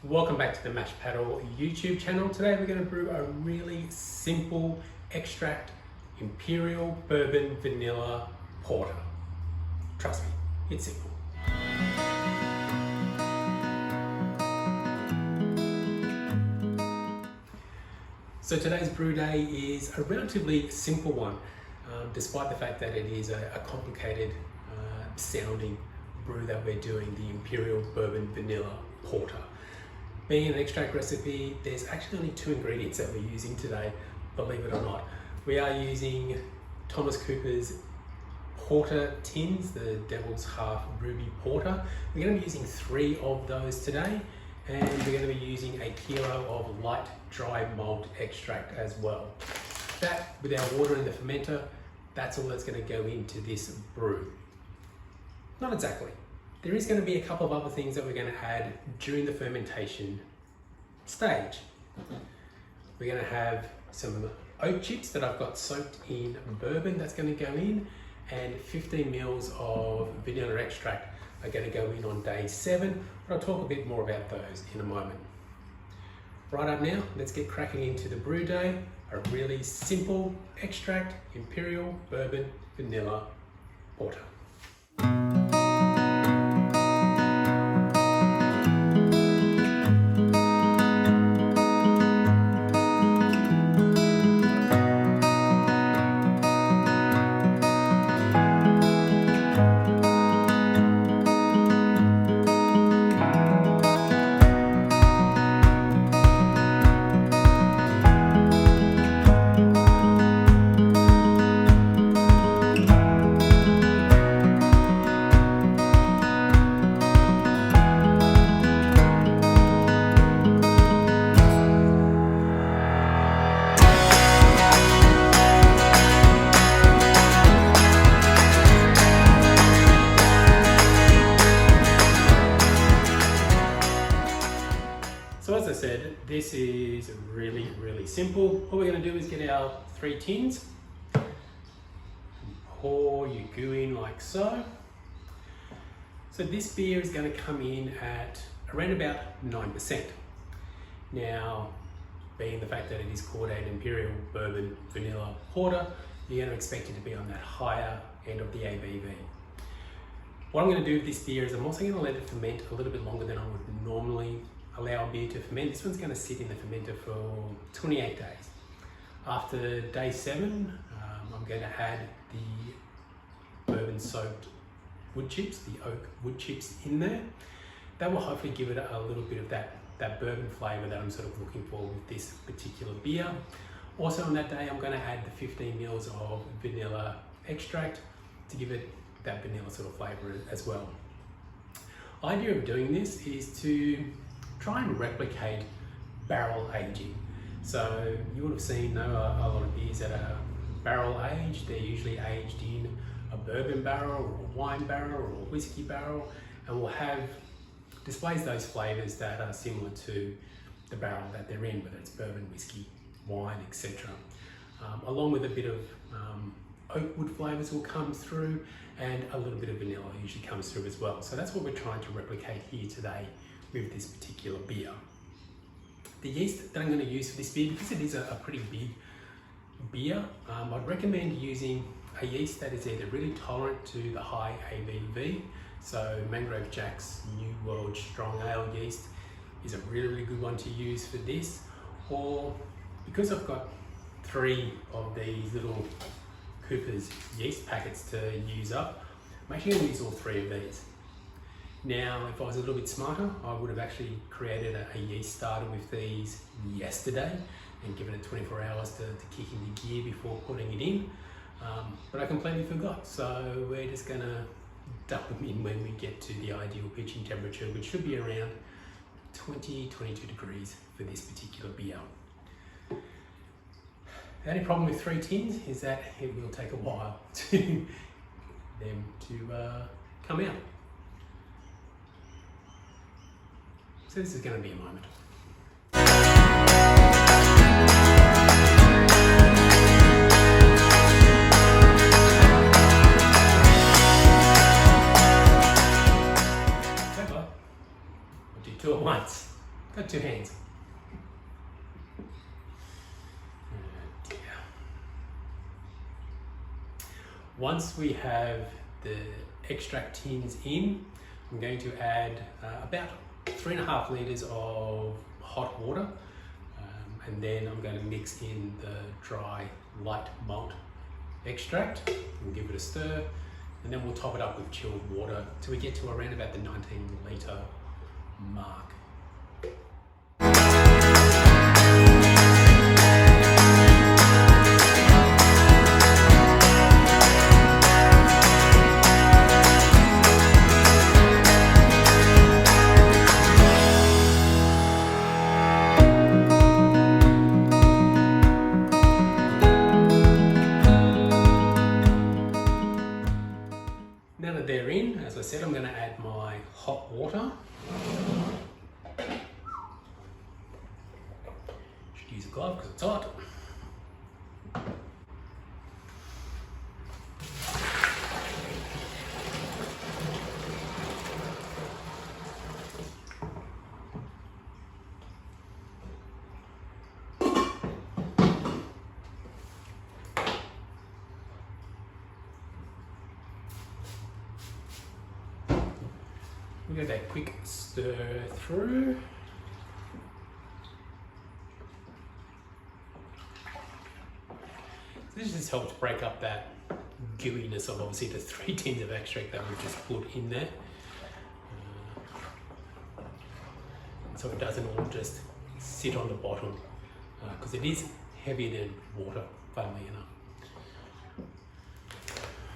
Welcome back to the Mash Paddle YouTube channel. Today we're going to brew a really simple extract Imperial Bourbon Vanilla Porter. Trust me, it's simple. So today's brew day is a relatively simple one, despite the fact that it is a complicated sounding brew that we're doing, the Imperial Bourbon Vanilla Porter. Being an extract recipe, there's actually only two ingredients that we're using today, believe it or not. We are using Thomas Cooper's Porter tins, the Devil's Half Ruby Porter. We're going to be using 3 of those today, and we're going to be using a kilo of light dry malt extract as well. That, with our water in the fermenter, that's all that's going to go into this brew. Not exactly. There is going to be a couple of other things that we're going to add during the fermentation stage. We're going to have some oak chips that I've got soaked in bourbon that's going to go in, and 15 mils of vanilla extract are going to go in on day 7, but I'll talk a bit more about those in a moment. Right up now, let's get cracking into the brew day. A really simple extract Imperial Bourbon Vanilla Porter. So as I said, this is really simple. What we're going to do is get our 3 tins, pour your goo in like so. So this beer is going to come in at around about 9%. Now, being the fact that it is called an Imperial Bourbon Vanilla Porter, you're going to expect it to be on that higher end of the ABV. What I'm going to do with this beer is I'm also going to let it ferment a little bit longer than I would normally allow a beer to ferment. This one's going to sit in the fermenter for 28 days. After day 7, I'm going to add the bourbon soaked wood chips, the oak wood chips in there. That will hopefully give it a little bit of that bourbon flavour that I'm sort of looking for with this particular beer. Also on that day, I'm going to add the 15 mils of vanilla extract to give it that vanilla sort of flavour as well. The idea of doing this is to try and replicate barrel aging. So you would have seen a lot of beers that are barrel aged. They're usually aged in a bourbon barrel or a wine barrel or a whiskey barrel, and will have displays those flavors that are similar to the barrel that they're in, whether it's bourbon, whiskey, wine, etc. Along with a bit of oak wood flavors will come through, and a little bit of vanilla usually comes through as well. So that's what we're trying to replicate here today with this particular beer. The yeast that I'm going to use for this beer, because it is a pretty big beer, I'd recommend using a yeast that is either really tolerant to the high ABV. So Mangrove Jack's New World Strong Ale yeast is a really good one to use for this. Or because I've got 3 of these little Cooper's yeast packets to use up, I'm actually going to use all 3 of these. Now, if I was a little bit smarter, I would have actually created a yeast starter with these yesterday and given it 24 hours to kick into gear before putting it in. But I completely forgot, so we're just going to dump them in when we get to the ideal pitching temperature, which should be around 22 degrees for this particular beer. The only problem with 3 tins is that it will take a while to them to come out. So this is going to be a moment. Clever. I'll do 2 at once. Got two hands. Once we have the extract tins in, I'm going to add about 3.5 litres of hot water, and then I'm going to mix in the dry light malt extract. We'll give it a stir, and then we'll top it up with chilled water till we get to around about the 19 litre mark. Now that they're in, as I said, I'm going to add my hot water. Should use a glove because it's hot. We get that quick stir through. So this just helps break up that gooiness of obviously the 3 tins of extract that we've just put in there. So it doesn't all just sit on the bottom, because it is heavier than water, funnily enough.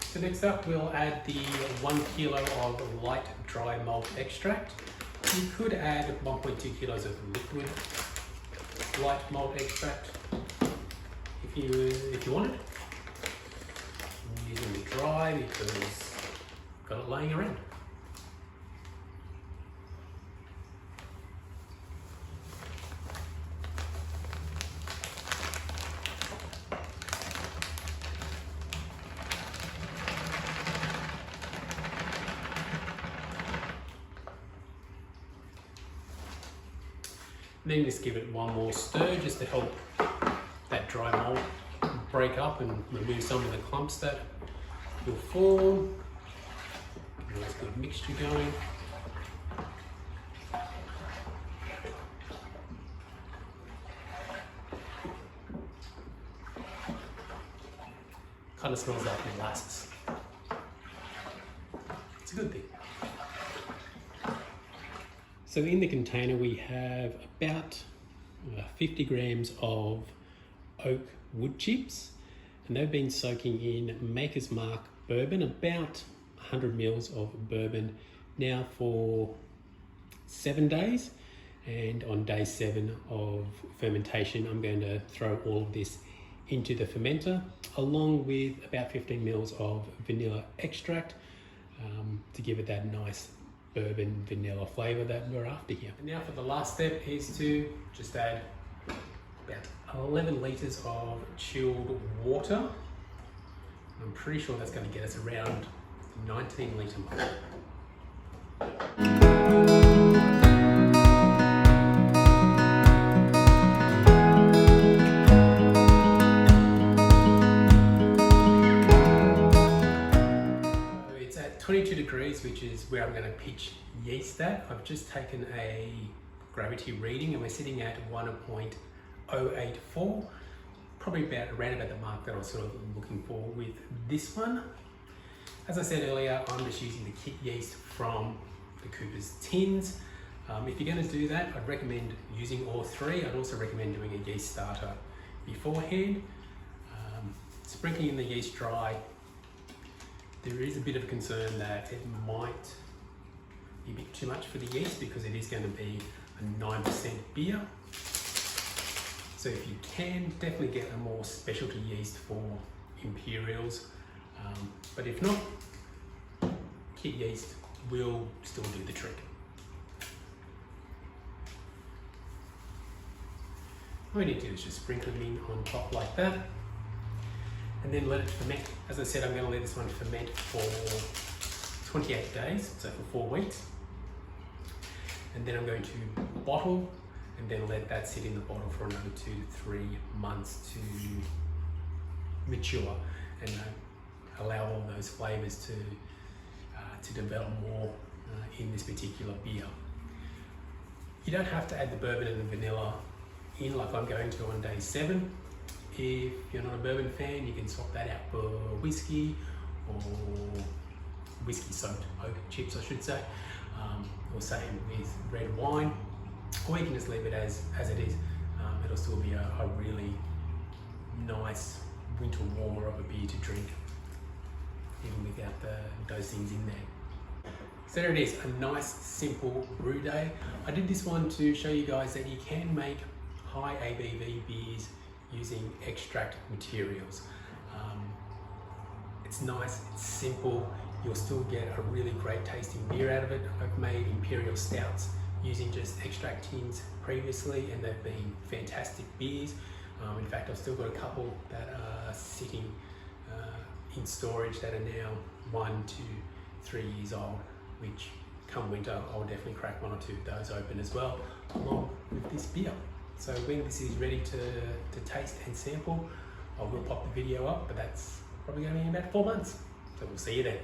So next up we'll add the 1 kilo of light dry malt extract. You could add 1.2 kilos of liquid light malt extract if you wanted. I'm using the dry because I've got it laying around. Then just give it one more stir just to help that dry malt break up and remove some of the clumps that will form. Get a nice good mixture going. Kind of smells like molasses. It's a good thing. So in the container we have about 50 grams of oak wood chips, and they've been soaking in Maker's Mark bourbon, about 100 mils of bourbon now for 7 days. And on day 7 of fermentation, I'm going to throw all of this into the fermenter, along with about 15 mils of vanilla extract to give it that nice bourbon vanilla flavour that we're after here. And now for the last step is to just add about 11 litres of chilled water. I'm pretty sure that's going to get us around 19 litre mark. It's at 22 degrees, which is where I'm going to pitch yeast at. I've just taken a gravity reading and we're sitting at 1.084, probably around about the mark that I was sort of looking for with this one. As I said earlier, I'm just using the kit yeast from the Cooper's tins. If you're going to do that, I'd recommend using all 3. I'd also recommend doing a yeast starter beforehand. Sprinkling in the yeast dry, there is a bit of a concern that it might be a bit too much for the yeast because it is going to be a 9% beer. So if you can, definitely get a more specialty yeast for Imperials. But if not, kit yeast will still do the trick. All you need to do is just sprinkle them in on top like that, and then let it ferment. As I said, I'm going to let this one ferment for 28 days, so for 4 weeks. And then I'm going to bottle and then let that sit in the bottle for another 2 to 3 months to mature and allow all those flavors to develop more in this particular beer. You don't have to add the bourbon and the vanilla in like I'm going to on day 7. If you're not a bourbon fan, you can swap that out for whiskey or whiskey soaked oak chips, I should say, or same with red wine, or you can just leave it as it is. It'll still be a really nice winter warmer of a beer to drink, even without those things in there. So there it is, a nice simple brew day. I did this one to show you guys that you can make high ABV beers using extract materials. It's nice, it's simple, you'll still get a really great tasting beer out of it. I've made Imperial Stouts using just extract tins previously, and they've been fantastic beers. In fact, I've still got a couple that are sitting in storage that are now 1 to 3 years old, which come winter, I'll definitely crack 1 or 2 of those open as well, along with this beer. So when this is ready to taste and sample, I will pop the video up, but that's probably going to be in about 4 months. So we'll see you then.